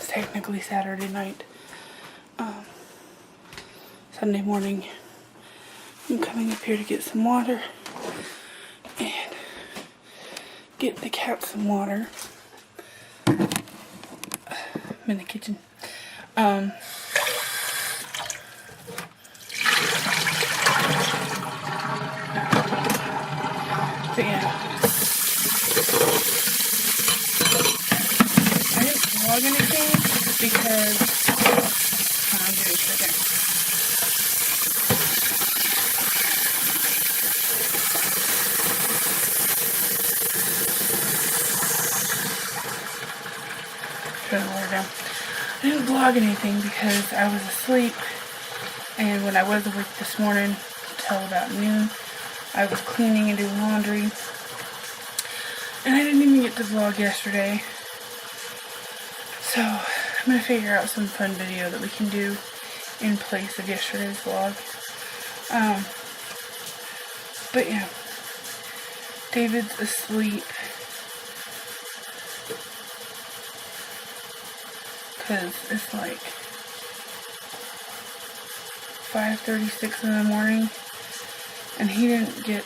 it's technically Saturday night. Sunday morning, I'm coming up here to get some water and get the cat some water. I'm in the kitchen. But yeah, I didn't vlog anything because I'm doing it again. Turn the water down. I didn't vlog anything because I was asleep, and when I was awake this morning till about noon, I was cleaning and doing laundry, and I didn't even get to vlog yesterday. So I'm gonna figure out some fun video that we can do in place of yesterday's vlog. But yeah, David's asleep because it's like 5:36 in the morning, and he didn't get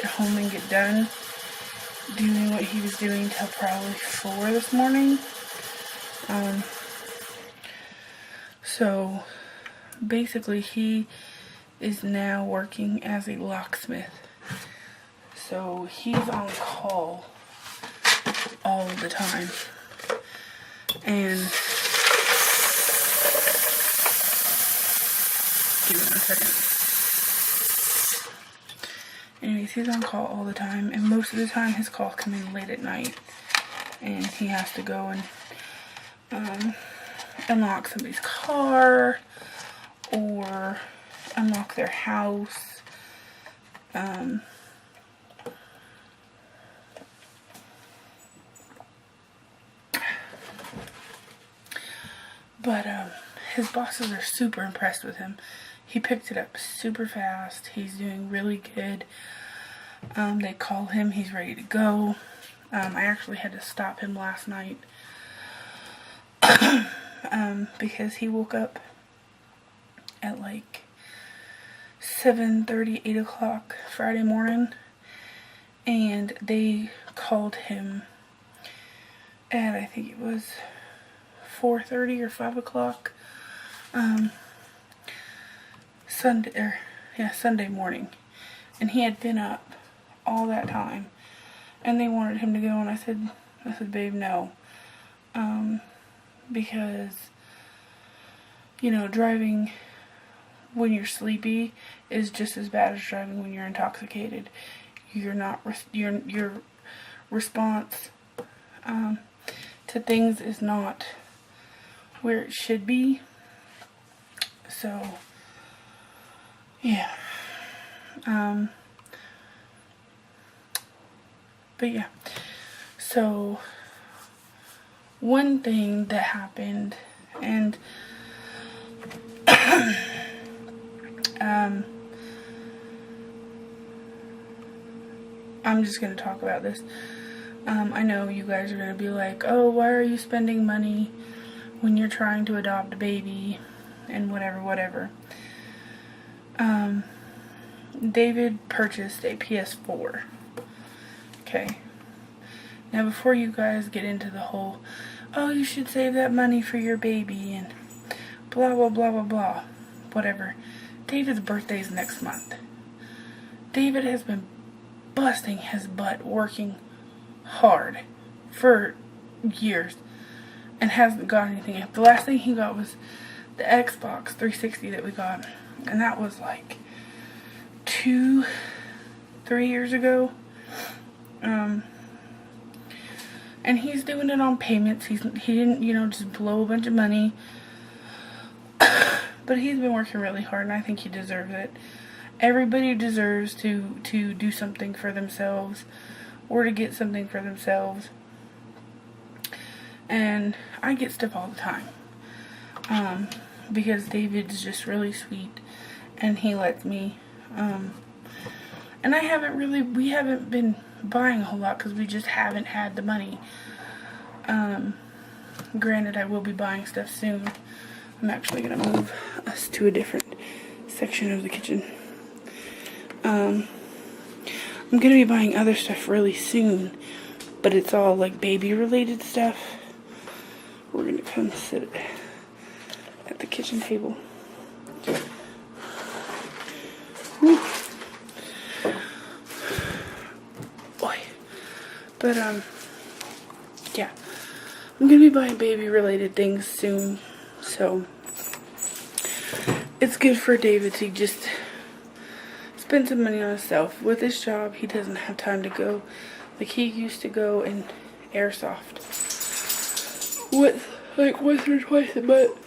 home and get done doing what he was doing till probably 4 this morning. So basically he is now working as a locksmith. So he's on call all the time. And give me 1 second. Anyways, he's on call all the time, and most of the time his calls come in late at night, and he has to go and unlock somebody's car or unlock their house. But his bosses are super impressed with him. He picked it up super fast. He's doing really good. They call him. He's ready to go. I actually had to stop him last night because he woke up at like 7:30, 8 o'clock Friday morning, and they called him at, I think it was 4:30 or 5 o'clock Sunday morning, and he had been up all that time, and they wanted him to go, and I said, babe, no, because, you know, driving when you're sleepy is just as bad as driving when you're intoxicated. Your response to things is not where it should be. So yeah, but yeah, so one thing that happened, and I'm just going to talk about this. I know you guys are going to be like, oh, why are you spending money when you're trying to adopt a baby and whatever. David purchased a PS4. Okay. Now before you guys get into the whole, oh, you should save that money for your baby and blah blah blah blah blah, whatever. David's birthday is next month. David has been busting his butt working hard for years and hasn't got anything. The last thing he got was the Xbox 360 that we got, and that was like 2-3 years ago. And he's doing it on payments. He didn't, you know, just blow a bunch of money. But he's been working really hard, and I think he deserves it. Everybody deserves to do something for themselves, or to get something for themselves. And I get stuff all the time. Because David's just really sweet, and he lets me. And we haven't been buying a whole lot because we just haven't had the money. Granted, I will be buying stuff soon. I'm actually going to move us to a different section of the kitchen. I'm going to be buying other stuff really soon, but it's all like baby related stuff. We're going to come sit at the kitchen table. Woo. Boy. But, yeah. I'm going to be buying baby related things soon, so it's good for David to just spend some money on himself. With his job, he doesn't have time to go. Like, he used to go and airsoft like once or twice a month.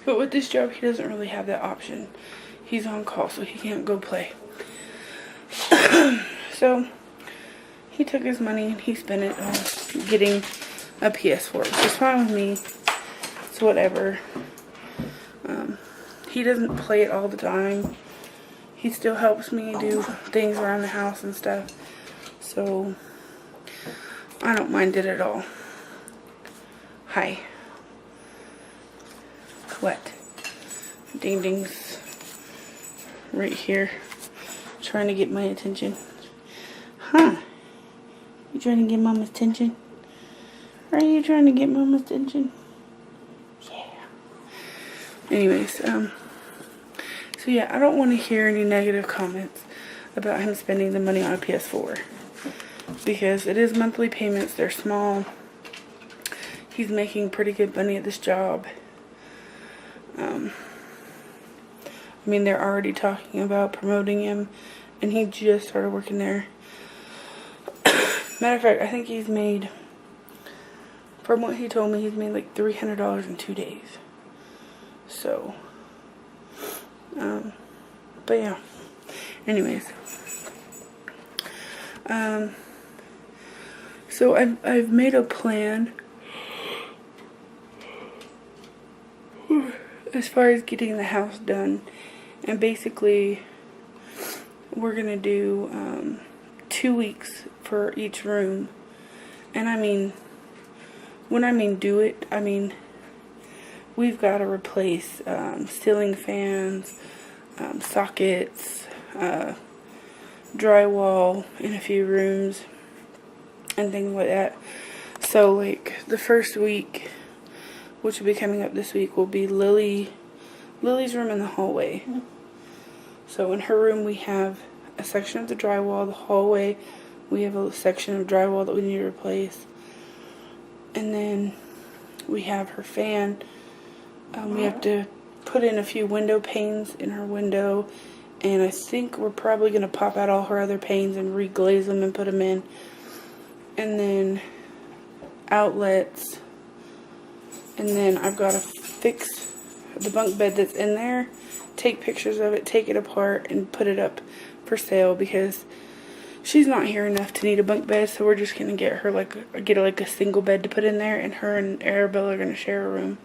But with this job, he doesn't really have that option. He's on call, so he can't go play. So, he took his money and he spent it on getting a PS4, which is fine with me. It's whatever. He doesn't play it all the time. He still helps me do things around the house and stuff. So, I don't mind it at all. Hi. What? Ding dings. Right here. Trying to get my attention. Huh? You trying to get Mama's attention? Are you trying to get Mama's attention? Yeah. Anyways, so yeah, I don't want to hear any negative comments about him spending the money on a PS4. Because it is monthly payments, they're small. He's making pretty good money at this job. I mean, they're already talking about promoting him, and he just started working there. Matter of fact, I think he's made, from what he told me, he's made like $300 in 2 days. So, but yeah. Anyways, so I've made a plan as far as getting the house done, and basically we're gonna do 2 weeks for each room. And I mean, when I mean do it, I mean we've got to replace ceiling fans, sockets, drywall in a few rooms and things like that. So like the first week, which will be coming up this week, will be Lily's room in the hallway. So in her room we have a section of the drywall. The hallway we have a section of drywall that we need to replace. And then we have her fan. We have to put in a few window panes in her window. And I think we're probably going to pop out all her other panes and re-glaze them and put them in. And then outlets. And then I've got to fix the bunk bed that's in there, take pictures of it, take it apart, and put it up for sale because she's not here enough to need a bunk bed. So we're just going to get her like a single bed to put in there, and her and Arabella are going to share a room.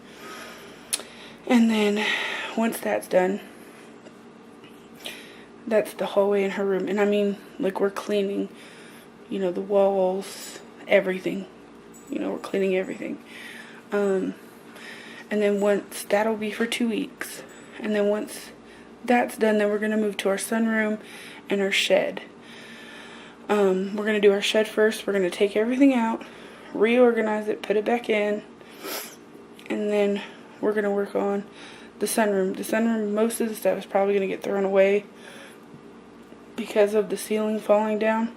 And then once that's done, that's the hallway in her room. And I mean, like, we're cleaning, you know, the walls, everything. You know, we're cleaning everything. And then once, that'll be for 2 weeks. And then once that's done, then we're going to move to our sunroom and our shed. We're going to do our shed first. We're going to take everything out, reorganize it, put it back in. And then we're going to work on the sunroom. The sunroom, most of the stuff is probably going to get thrown away because of the ceiling falling down.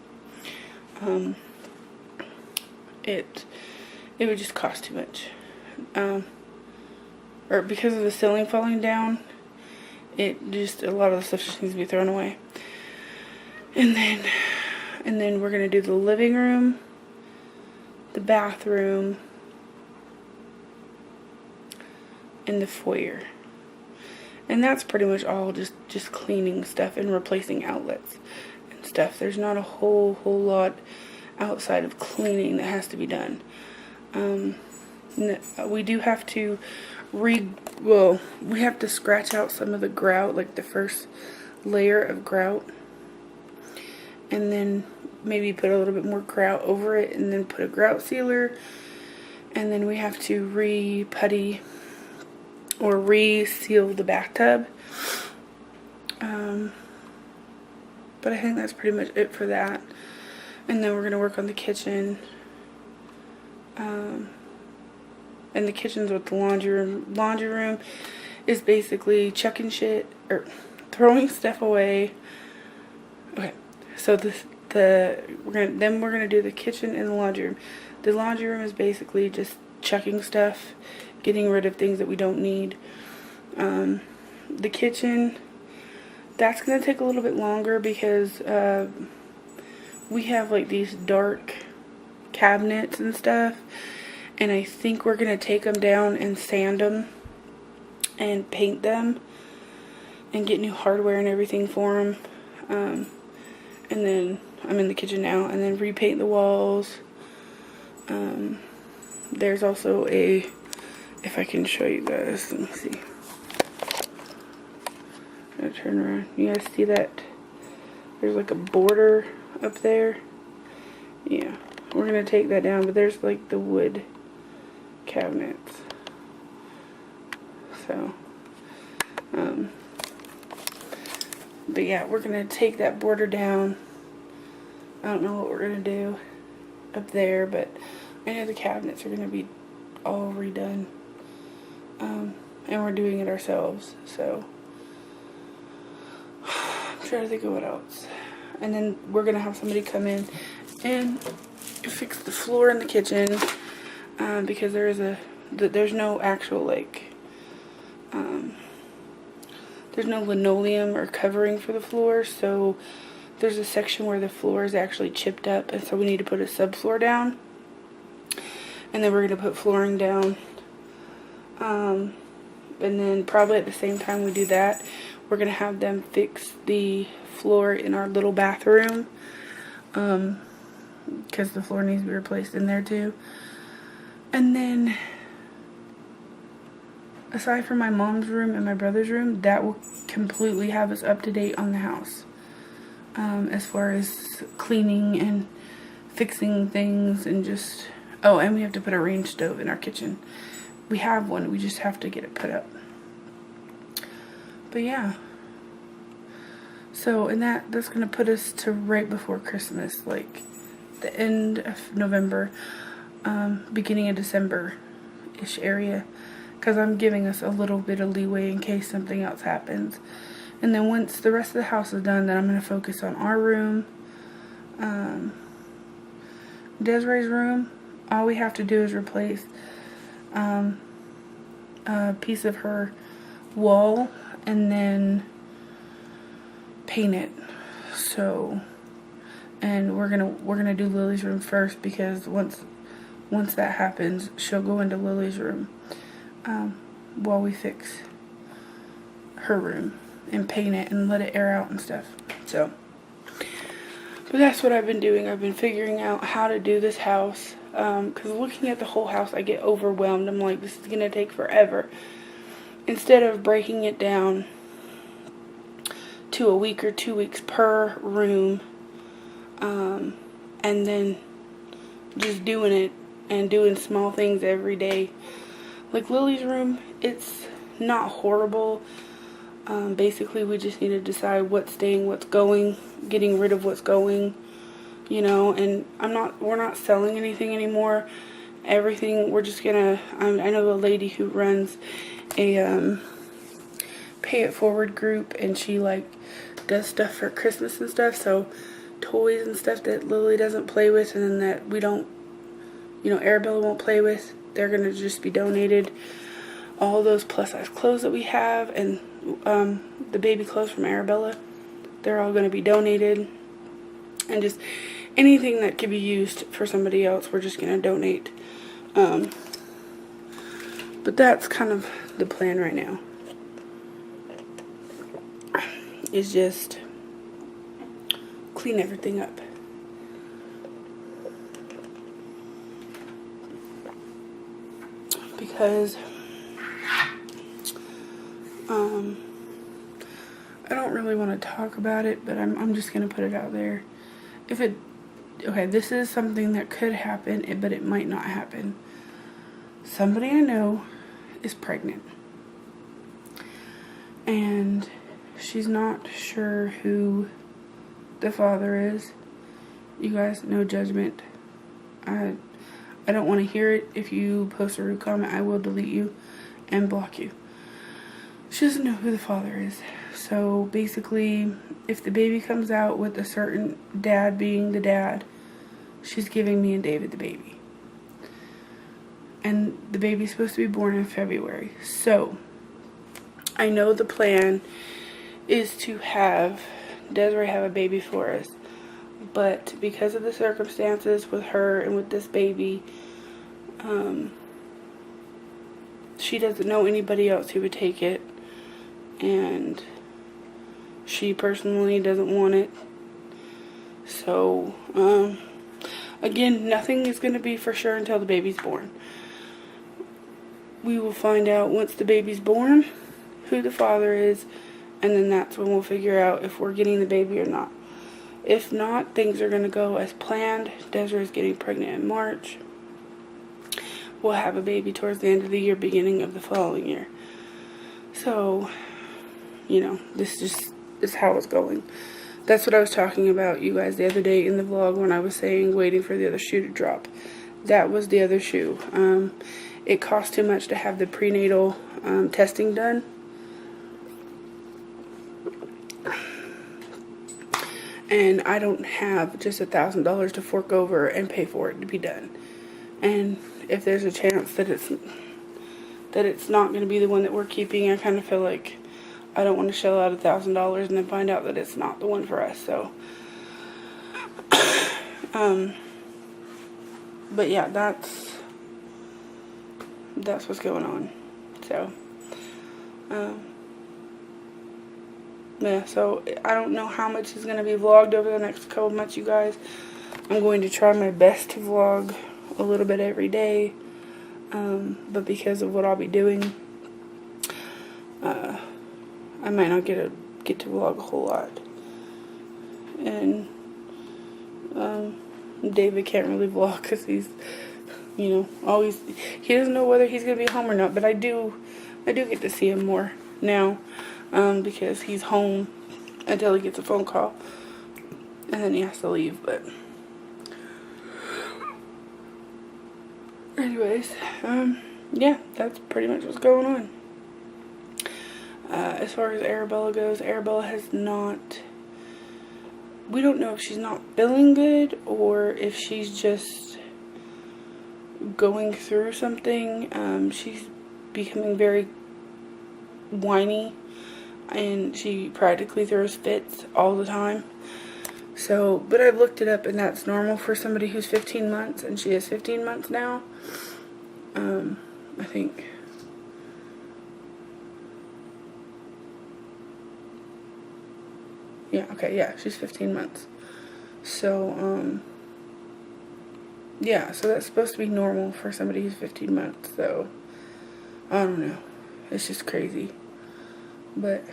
It would just cost too much. Or because of the ceiling falling down, a lot of the stuff just needs to be thrown away. And then we're going to do the living room, the bathroom, and the foyer. And that's pretty much all just cleaning stuff and replacing outlets and stuff. There's not a whole lot outside of cleaning that has to be done. We do have to we have to scratch out some of the grout, like the first layer of grout. And then maybe put a little bit more grout over it and then put a grout sealer. And then we have to re-putty or re-seal the bathtub. But I think that's pretty much it for that. And then we're going to work on the kitchen. And the kitchen's with the laundry room. Laundry room is basically chucking shit or throwing stuff away. Okay, so we're gonna do the kitchen and the laundry room. The laundry room is basically just chucking stuff, getting rid of things that we don't need. The kitchen, that's gonna take a little bit longer because we have like these dark cabinets and stuff, and I think we're gonna take them down and sand them and paint them and get new hardware and everything for them. And then I'm in the kitchen now, and then repaint the walls. There's also if I can show you guys, let me see. I'm gonna turn around. You guys see that? There's like a border up there. Yeah, we're gonna take that down, but there's like the wood cabinets. So, but yeah, we're gonna take that border down. I don't know what we're gonna do up there, but I know the cabinets are gonna be all redone. And we're doing it ourselves, so I'm trying to think of what else. And then we're gonna have somebody come in and fix the floor in the kitchen, because there's no actual like there's no linoleum or covering for the floor, so there's a section where the floor is actually chipped up, and so we need to put a subfloor down, and then we're going to put flooring down. And then probably at the same time we do that, we're going to have them fix the floor in our little bathroom, because the floor needs to be replaced in there too. And then aside from my mom's room and my brother's room, that will completely have us up to date on the house, as far as cleaning and fixing things and just, oh, and we have to put a range stove in our kitchen. We have one, we just have to get it put up. But yeah, so, and that's gonna put us to right before Christmas, like the end of November, beginning of December-ish area, because I'm giving us a little bit of leeway in case something else happens. And then once the rest of the house is done, then I'm going to focus on our room. Desiree's room, all we have to do is replace a piece of her wall and then paint it. So, and we're gonna do Lily's room first, because once that happens, she'll go into Lily's room while we fix her room and paint it and let it air out and stuff. So, but that's what I've been doing. I've been figuring out how to do this house, because looking at the whole house, I get overwhelmed. I'm like, this is gonna take forever. Instead of breaking it down to a week or 2 weeks per room, and then just doing it and doing small things every day. Like Lily's room, it's not horrible. Basically, we just need to decide what's staying, what's going, getting rid of what's going, you know. And we're not selling anything anymore. Everything, we're just gonna, I know a lady who runs a pay it forward group, and she like does stuff for Christmas and stuff. So toys and stuff that Lily doesn't play with, and then that we don't, you know, Arabella won't play with, they're gonna just be donated. All those plus size clothes that we have, and the baby clothes from Arabella, they're all gonna be donated. And just anything that could be used for somebody else, we're just gonna donate. But that's kind of the plan right now, is just clean everything up. Because I don't really want to talk about it, but I'm just gonna put it out there. If it okay, this is something that could happen, but it might not happen. Somebody I know is pregnant. And she's not sure who the father is. You guys, no judgment. I don't want to hear it. If you post a rude comment, I will delete you and block you. She doesn't know who the father is. So basically, if the baby comes out with a certain dad being the dad, she's giving me and David the baby. And the baby's supposed to be born in February. So I know the plan is to have Desiree have a baby for us. But because of the circumstances with her and with this baby, she doesn't know anybody else who would take it. And she personally doesn't want it. So, again, nothing is going to be for sure until the baby's born. We will find out once the baby's born who the father is, and then that's when we'll figure out if we're getting the baby or not. If not, things are going to go as planned. Desiree's getting pregnant in March. We'll have a baby towards the end of the year, beginning of the following year. So, you know, this just is how it's going. That's what I was talking about, you guys, the other day in the vlog when I was saying waiting for the other shoe to drop. That was the other shoe. It cost too much to have the prenatal testing done. And I don't have just $1,000 to fork over and pay for it to be done. And if there's a chance that it's not going to be the one that we're keeping, I kind of feel like I don't want to shell out $1,000 and then find out that it's not the one for us. So, but yeah, that's what's going on. So, yeah, so I don't know how much is going to be vlogged over the next couple months, you guys. I'm going to try my best to vlog a little bit every day, but because of what I'll be doing, I might not get to vlog a whole lot. And David can't really vlog because he's, you know, always, he doesn't know whether he's going to be home or not, but I do get to see him more now. Because he's home until he gets a phone call, and then he has to leave. But anyways, yeah, that's pretty much what's going on. As far as Arabella goes, Arabella has not, we don't know if she's not feeling good or if she's just going through something. She's becoming very whiny. And she practically throws fits all the time. So, but I've looked it up and that's normal for somebody who's 15 months. And she is 15 months now. I think. Yeah, okay, yeah, she's 15 months. So, yeah, so that's supposed to be normal for somebody who's 15 months. So, I don't know. It's just crazy. But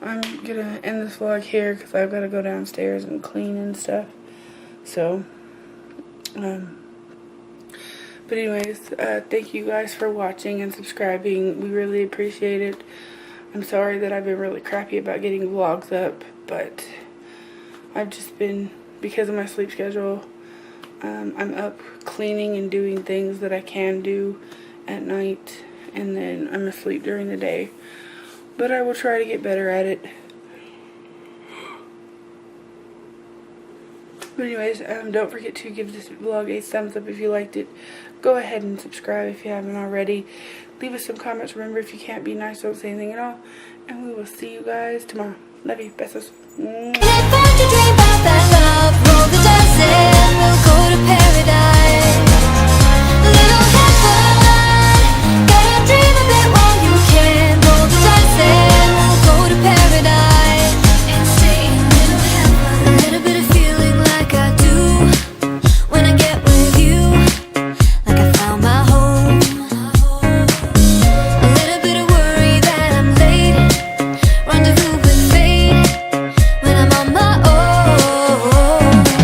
I'm gonna end this vlog here because I've got to go downstairs and clean and stuff. So, but anyways, thank you guys for watching and subscribing. We really appreciate it. I'm sorry that I've been really crappy about getting vlogs up, but I've just been, because of my sleep schedule, I'm up cleaning and doing things that I can do at night, and then I'm asleep during the day. But I will try to get better at it. But anyways, don't forget to give this vlog a thumbs up if you liked it. Go ahead and subscribe if you haven't already. Leave us some comments. Remember, if you can't be nice, don't say anything at all. And we will see you guys tomorrow. Love you. Besos.